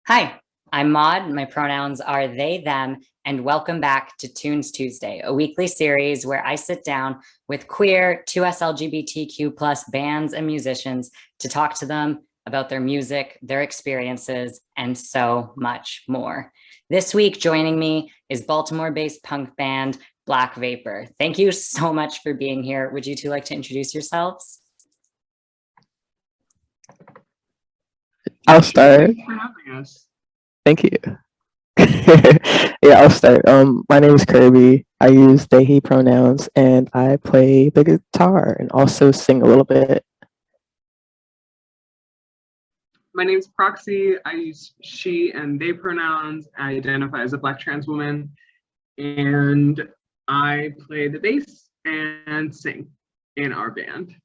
Hi, I'm Maud. My pronouns are they, them, and welcome back to Tunes Tuesday, a weekly series where I sit down with queer 2S LGBTQ plus bands and musicians to talk to them about their music, their experiences, and so much more. This week, joining me is Baltimore-based punk band BLKVAPOR. Thank you so much for being here. Would you two like to introduce yourselves? I'll start. Thanks for having us. Thank you. Yeah, I'll start. My name is Kirby. I use they, he pronouns, and I play the guitar and also sing a little bit. My name's Proxy. I use she and they pronouns. I identify as a Black trans woman, and I play the bass and sing in our band.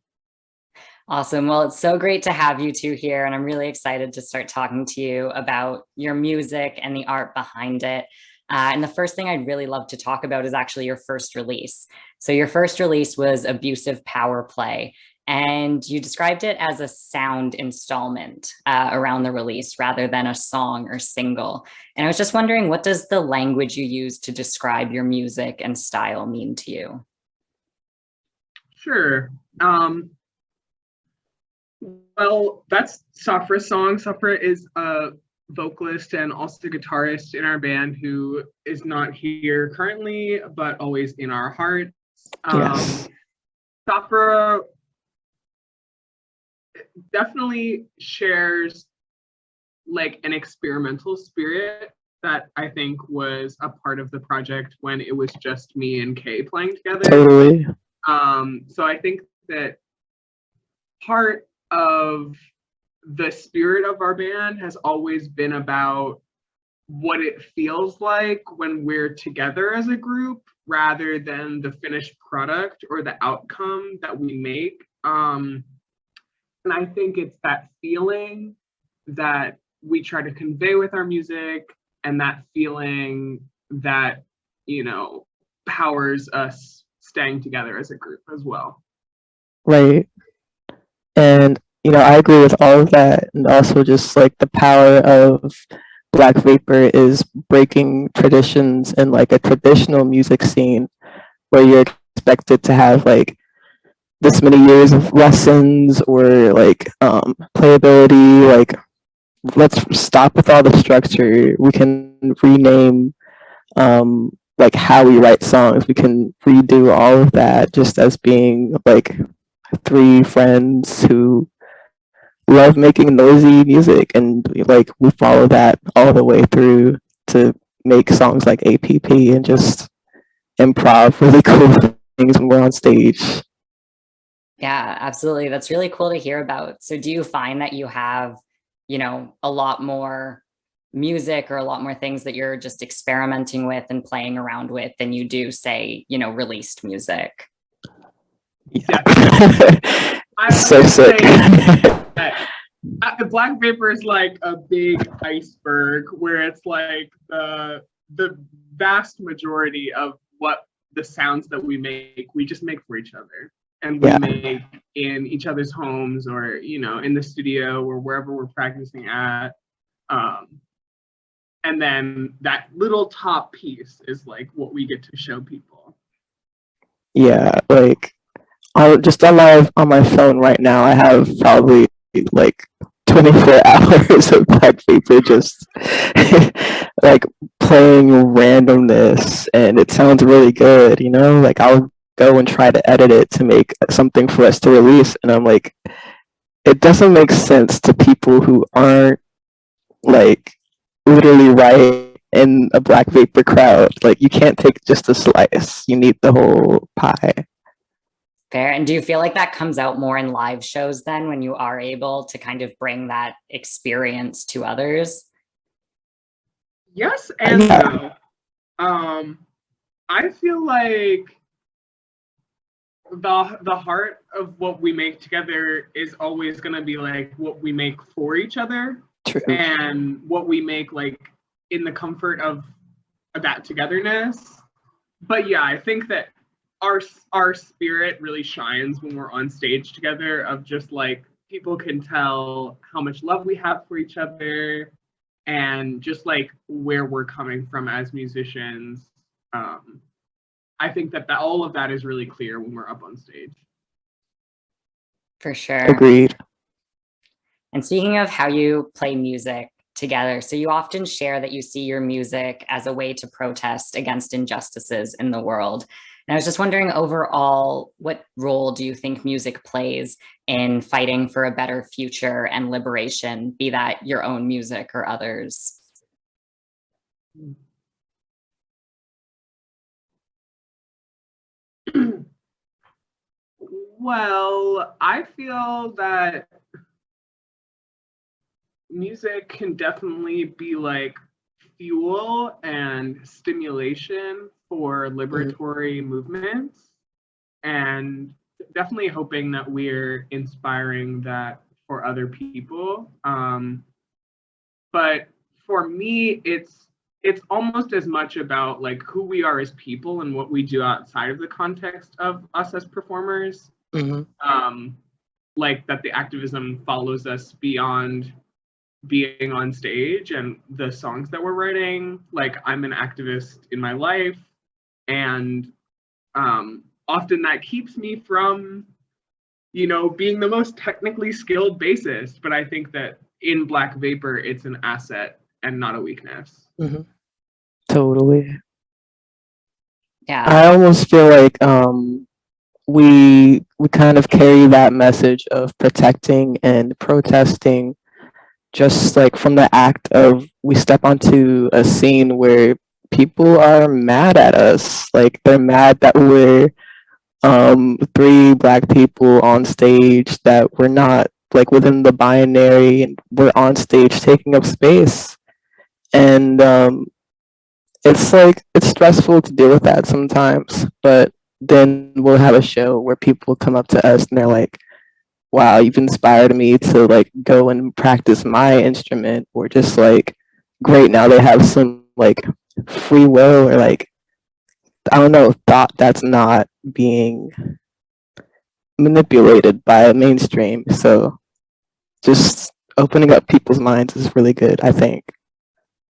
Awesome. Well, it's so great to have you two here, and I'm really excited to start talking to you about your music and the art behind it. And the first thing I'd really love to talk about is actually your first release. So your first release was Abusive Power Play, and you described it as a sound installment around the release rather than a song or single. And I was just wondering, what does the language you use to describe your music and style mean to you? Sure. Well, that's Safra's song. Safra is a vocalist and also guitarist in our band who is not here currently, but always in our hearts. Yes. Safra definitely shares like an experimental spirit that I think was a part of the project when it was just me and Kay playing together. Totally. So I think that part of the spirit of our band has always been about what it feels like when we're together as a group rather than the finished product or the outcome that we make. And I think it's that feeling that we try to convey with our music, and that feeling that, you know, powers us staying together as a group as well. Right. And, I agree with all of that. And also just like the power of BLKVAPOR is breaking traditions in like a traditional music scene where you're expected to have like this many years of lessons or like playability. Like, let's stop with all the structure. We can rename like how we write songs. We can redo all of that just as being like three friends who love making noisy music, and like we follow that all the way through to make songs like APP and just improv really cool things when we're on stage. Yeah, absolutely. That's really cool to hear about. So do you find that you have, a lot more music or a lot more things that you're just experimenting with and playing around with than you do, say, released music? Yeah. I So would sick. say that BLKVAPOR is like a big iceberg where it's like the vast majority of what the sounds that we make, we just make for each other. And we make in each other's homes or, in the studio or wherever we're practicing at. And then that little top piece is like what we get to show people. Yeah, like just on my phone right now, I have probably like 24 hours of BLKVAPOR just like playing randomness, and it sounds really good. Like I'll go and try to edit it to make something for us to release, and I'm like, it doesn't make sense to people who aren't like literally right in a BLKVAPOR crowd. Like, you can't take just a slice, you need the whole pie. Fair. And do you feel like that comes out more in live shows then, when you are able to kind of bring that experience to others? Yes and no. I feel like the heart of what we make together is always going to be like what we make for each other. True. And what we make like in the comfort of that togetherness. But yeah, I think that our spirit really shines when we're on stage together, of just like people can tell how much love we have for each other, and just like where we're coming from as musicians. I think that all of that is really clear when we're up on stage. For sure. Agreed. And speaking of how you play music together, so you often share that you see your music as a way to protest against injustices in the world. And I was just wondering, overall, what role do you think music plays in fighting for a better future and liberation, be that your own music or others? Well, I feel that music can definitely be like fuel and stimulation for liberatory movements, and definitely hoping that we're inspiring that for other people. But for me, it's almost as much about like who we are as people and what we do outside of the context of us as performers. Like that the activism follows us beyond being on stage and the songs that we're writing. Like I'm an activist in my life, and often that keeps me from, being the most technically skilled bassist. But I think that in Black Vapor, it's an asset and not a weakness. Totally. Yeah. I almost feel like we kind of carry that message of protecting and protesting just like from the act of we step onto a scene where people are mad at us. Like they're mad that we're three Black people on stage, that we're not like within the binary, and we're on stage taking up space. And it's stressful to deal with that sometimes, but then we'll have a show where people come up to us and they're like, wow, you've inspired me to like go and practice my instrument, or just like, great, now they have some like free will, or like, I don't know, thought that's not being manipulated by mainstream. So just opening up people's minds is really good, I think.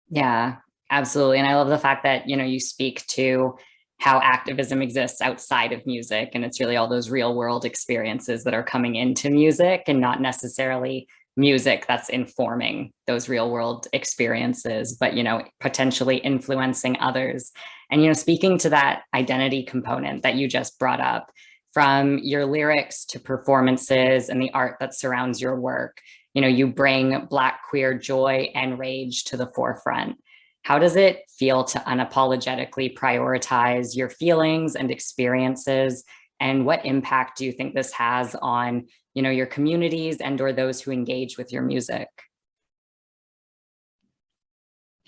Yeah, absolutely. And I love the fact that, you speak to how activism exists outside of music. And it's really all those real world experiences that are coming into music, and not necessarily music that's informing those real world experiences, but, potentially influencing others. And, speaking to that identity component that you just brought up, from your lyrics to performances and the art that surrounds your work, you bring Black queer joy and rage to the forefront. How does it feel to unapologetically prioritize your feelings and experiences? And what impact do you think this has on, your communities and or those who engage with your music?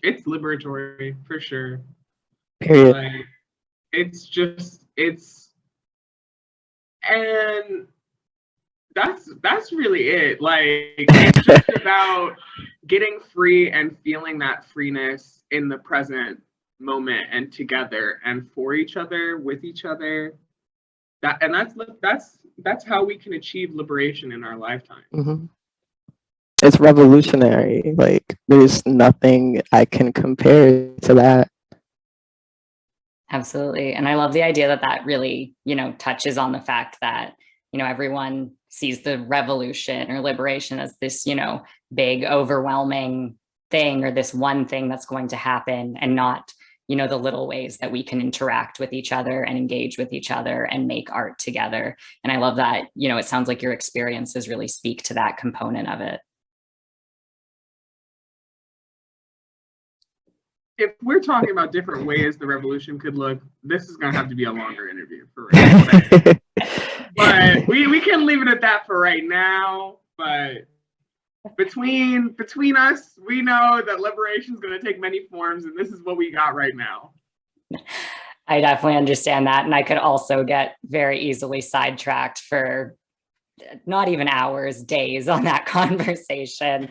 It's liberatory for sure. Period. Like, and that's really it. Like, it's just about getting free and feeling that freeness in the present moment, and together and for each other, with each other. That's how we can achieve liberation in our lifetime. It's revolutionary. Like there's nothing I can compare to that. Absolutely. And I love the idea that really, touches on the fact that, everyone sees the revolution or liberation as this, big, overwhelming thing, or this one thing that's going to happen, and not, the little ways that we can interact with each other and engage with each other and make art together. And I love that, it sounds like your experiences really speak to that component of it. If we're talking about different ways the revolution could look, this is going to have to be a longer interview for real. But we can leave it at that for right now. But between us, we know that liberation is going to take many forms, and this is what we got right now. I definitely understand that. And I could also get very easily sidetracked for not even hours, days on that conversation.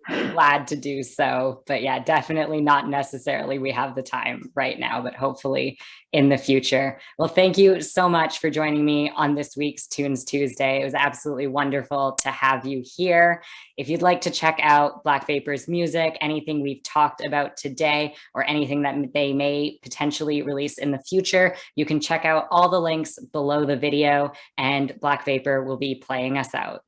glad to do so. But yeah, definitely not necessarily we have the time right now, but hopefully in the future. Well, thank you so much for joining me on this week's Tunes Tuesday. It was absolutely wonderful to have you here. If you'd like to check out Black Vapor's music, anything we've talked about today, or anything that they may potentially release in the future, you can check out all the links below the video, and Black Vapor will be playing us out.